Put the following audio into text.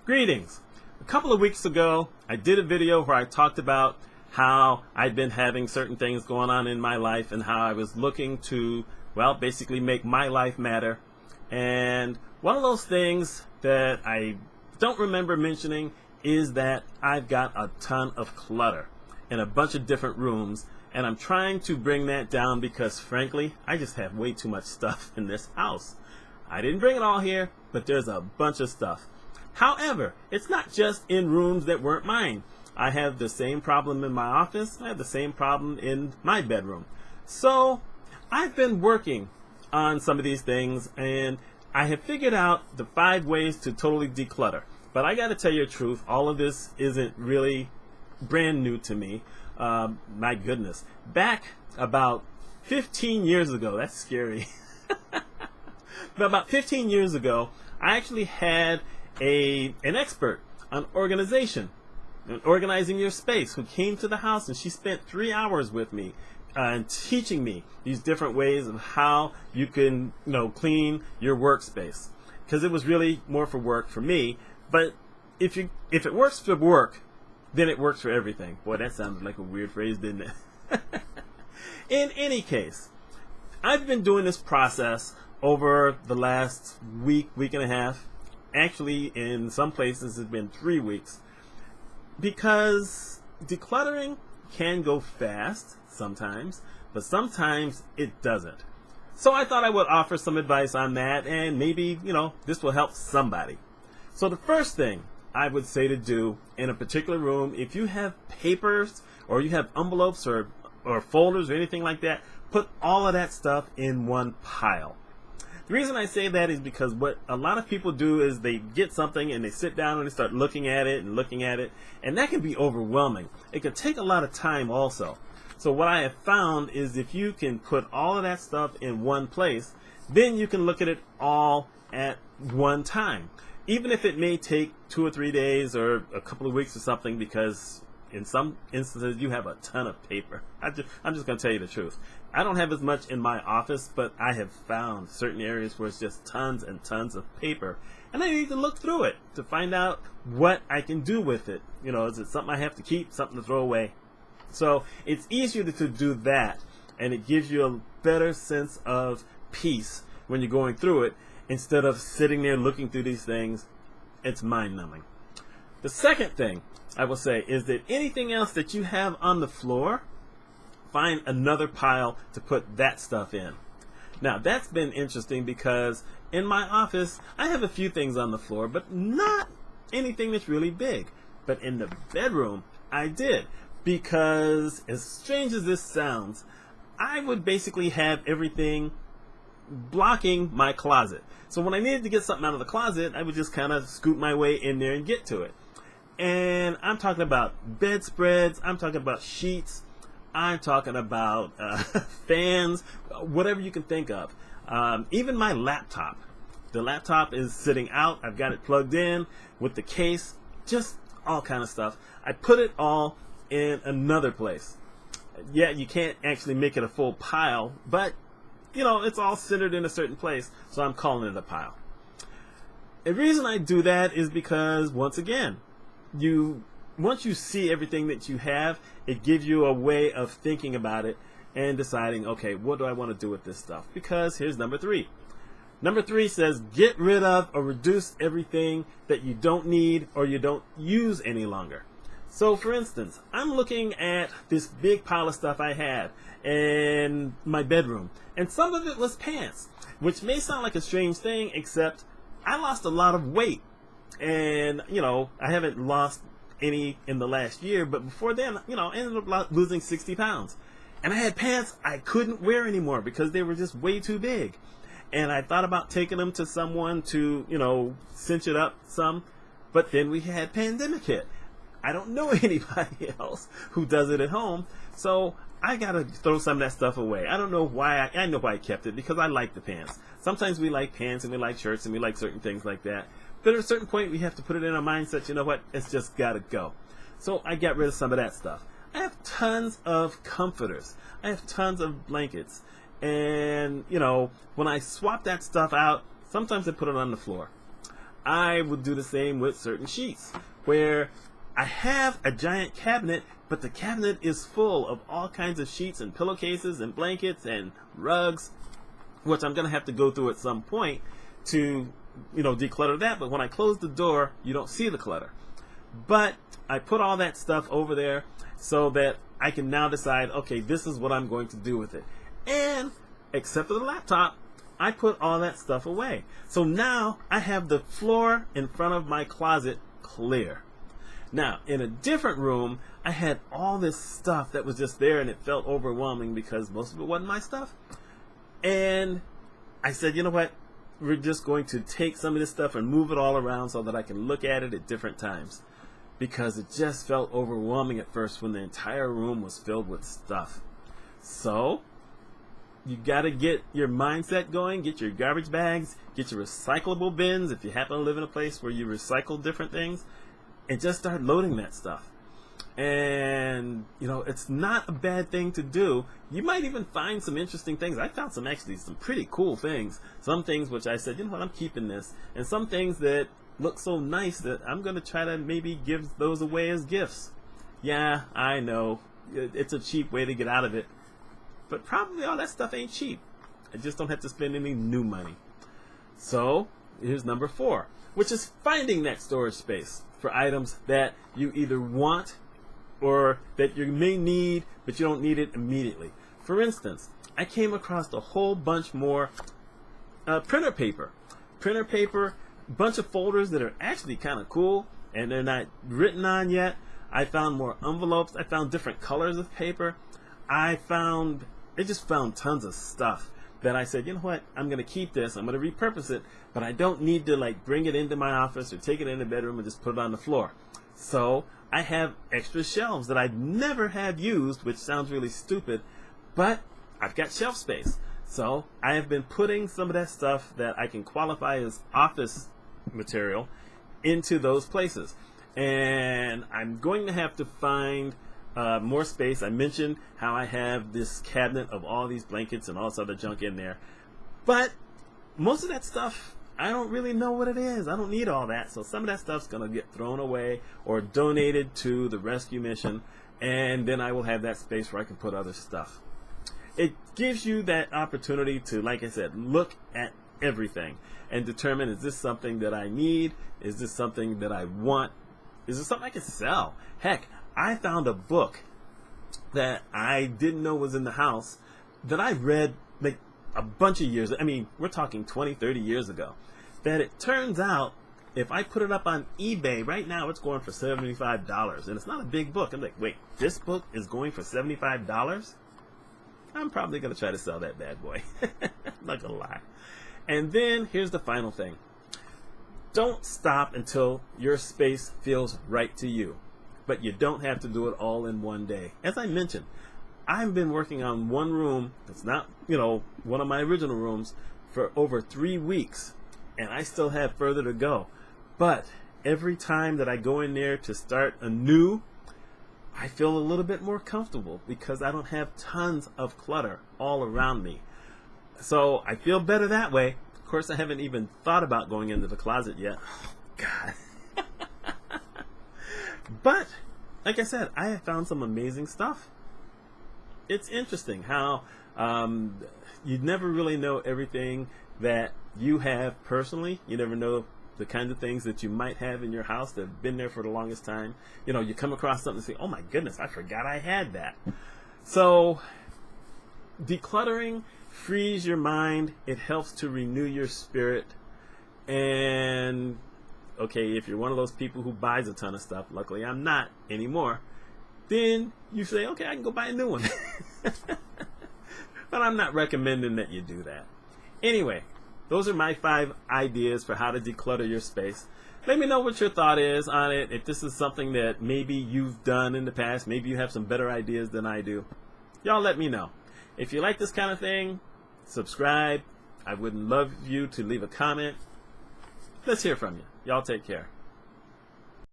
Greetings. A couple of weeks ago, I did a video where I talked about how I'd been having certain things going on in my life and how I was looking to, well, basically make my life matter. And one of those things that I don't remember mentioning is that I've got a ton of clutter in a bunch of different rooms, and I'm trying to bring that down because, frankly, I just have way too much stuff in this house. I didn't bring it all here, but there's a bunch of stuff. However, it's not just in rooms that weren't mine. I have the same problem in my office. I have the same problem in my bedroom. So I've been working on some of these things, and I have figured out the 5 ways to totally declutter. But I got to tell you the truth, all of this isn't really brand new to me. My goodness. Back about 15 years ago, that's scary. But about 15 years ago, I actually had an expert on organization and organizing your space who came to the house, and she spent 3 hours with me teaching me these different ways of how you can clean your workspace, because it was really more for work for me. But if it works for work, then it works for everything. Boy, that sounded like a weird phrase, didn't it? In any case, I've been doing this process over the last week and a half. Actually, in some places it's been 3 weeks, because decluttering can go fast sometimes, but sometimes it doesn't. So I thought I would offer some advice on that, and maybe this will help somebody. So the first thing I would say to do in a particular room, if you have papers or you have envelopes or folders or anything like that, put all of that stuff in one pile. The reason I say that is because what a lot of people do is they get something and they sit down and they start looking at it, and that can be overwhelming. It can take a lot of time also. So what I have found is if you can put all of that stuff in one place, then you can look at it all at one time. Even if it may take 2 or 3 days or a couple of weeks or something, because in some instances you have a ton of paper. I'm just going to tell you the truth. I don't have as much in my office, but I have found certain areas where it's just tons and tons of paper, and I need to look through it to find out what I can do with it. Is it something I have to keep, something to throw away? So it's easier to do that, and it gives you a better sense of peace when you're going through it, instead of sitting there looking through these things. It's mind-numbing. The second thing I will say is that anything else that you have on the floor, find another pile to put that stuff in. Now, that's been interesting because in my office, I have a few things on the floor, but not anything that's really big. But in the bedroom, I did, because as strange as this sounds, I would basically have everything blocking my closet. So when I needed to get something out of the closet, I would just kind of scoot my way in there and get to it. And I'm talking about bedspreads, I'm talking about sheets, I'm talking about fans, whatever you can think of. Even my laptop. The laptop is sitting out. I've got it plugged in with the case, just all kind of stuff. I put it all in another place. Yeah, you can't actually make it a full pile, but it's all centered in a certain place, so I'm calling it a pile. The reason I do that is because, once again, once you see everything that you have, it gives you a way of thinking about it and deciding, okay, what do I want to do with this stuff? Because here's number 3. Number 3 says, get rid of or reduce everything that you don't need or you don't use any longer. So, for instance, I'm looking at this big pile of stuff I had in my bedroom, and some of it was pants, which may sound like a strange thing, except I lost a lot of weight. And, I haven't lost any in the last year, but before then, I ended up losing 60 pounds. And I had pants I couldn't wear anymore because they were just way too big. And I thought about taking them to someone to, cinch it up some, but then we had pandemic hit. I don't know anybody else who does it at home, so I gotta throw some of that stuff away. I don't know why. I know why I kept it, because I like the pants. Sometimes we like pants and we like shirts and we like certain things like that. But at a certain point, we have to put it in our mindset, you know what, it's just gotta go. So I got rid of some of that stuff. I have tons of comforters. I have tons of blankets. And, when I swap that stuff out, sometimes I put it on the floor. I would do the same with certain sheets, where I have a giant cabinet, but the cabinet is full of all kinds of sheets and pillowcases and blankets and rugs, which I'm going to have to go through at some point to, declutter that. But when I close the door, you don't see the clutter. But I put all that stuff over there so that I can now decide, okay, this is what I'm going to do with it. And except for the laptop, I put all that stuff away. So now I have the floor in front of my closet clear. Now, in a different room, I had all this stuff that was just there, and it felt overwhelming because most of it wasn't my stuff. And I said, you know what? We're just going to take some of this stuff and move it all around so that I can look at it at different times, because it just felt overwhelming at first when the entire room was filled with stuff. So you got to get your mindset going, get your garbage bags, get your recyclable bins if you happen to live in a place where you recycle different things, and just start loading that stuff. And it's not a bad thing to do. You might even find some interesting things. I found some pretty cool things. Some things which I said, you know what, I'm keeping this. And some things that look so nice that I'm going to try to maybe give those away as gifts. Yeah, I know. It's a cheap way to get out of it. But probably all that stuff ain't cheap. I just don't have to spend any new money. So here's number 4, which is finding that storage space for items that you either want or that you may need, but you don't need it immediately. For instance, I came across a whole bunch more printer paper, a bunch of folders that are actually kind of cool, and they're not written on yet. I found more envelopes. I found different colors of paper. I just found tons of stuff that I said, you know what, I'm going to keep this. I'm going to repurpose it, but I don't need to bring it into my office or take it in the bedroom and just put it on the floor. So I have extra shelves that I've never had used, which sounds really stupid, but I've got shelf space. So I have been putting some of that stuff that I can qualify as office material into those places. And I'm going to have to find more space. I mentioned how I have this cabinet of all these blankets and all this other junk in there. But most of that stuff, I don't really know what it is. I don't need all that. So some of that stuff's going to get thrown away or donated to the rescue mission. And then I will have that space where I can put other stuff. It gives you that opportunity to, like I said, look at everything and determine, is this something that I need? Is this something that I want? Is this something I can sell? Heck, I found a book that I didn't know was in the house that I read a bunch of years. I mean, we're talking 20, 30 years ago. That it turns out, if I put it up on eBay, right now it's going for $75. And it's not a big book. I'm like, wait, this book is going for $75? I'm probably going to try to sell that bad boy. I'm not going to lie. And then here's the final thing. Don't stop until your space feels right to you. But you don't have to do it all in one day. As I mentioned, I've been working on one room that's not, one of my original rooms for over 3 weeks. And I still have further to go. But every time that I go in there to start anew, I feel a little bit more comfortable because I don't have tons of clutter all around me. So I feel better that way. Of course, I haven't even thought about going into the closet yet. Oh, God. But, like I said, I have found some amazing stuff. It's interesting how you never really know everything that you have personally. You never know the kinds of things that you might have in your house that have been there for the longest time. You come across something and say, oh my goodness, I forgot I had that. So, decluttering frees your mind. It helps to renew your spirit. And okay, if you're one of those people who buys a ton of stuff, luckily I'm not anymore, then you say, okay, I can go buy a new one. But I'm not recommending that you do that. Anyway, those are my 5 ideas for how to declutter your space. Let me know what your thought is on it. If this is something that maybe you've done in the past, maybe you have some better ideas than I do. Y'all let me know. If you like this kind of thing, subscribe. I would love you to leave a comment. Let's hear from you. Y'all take care.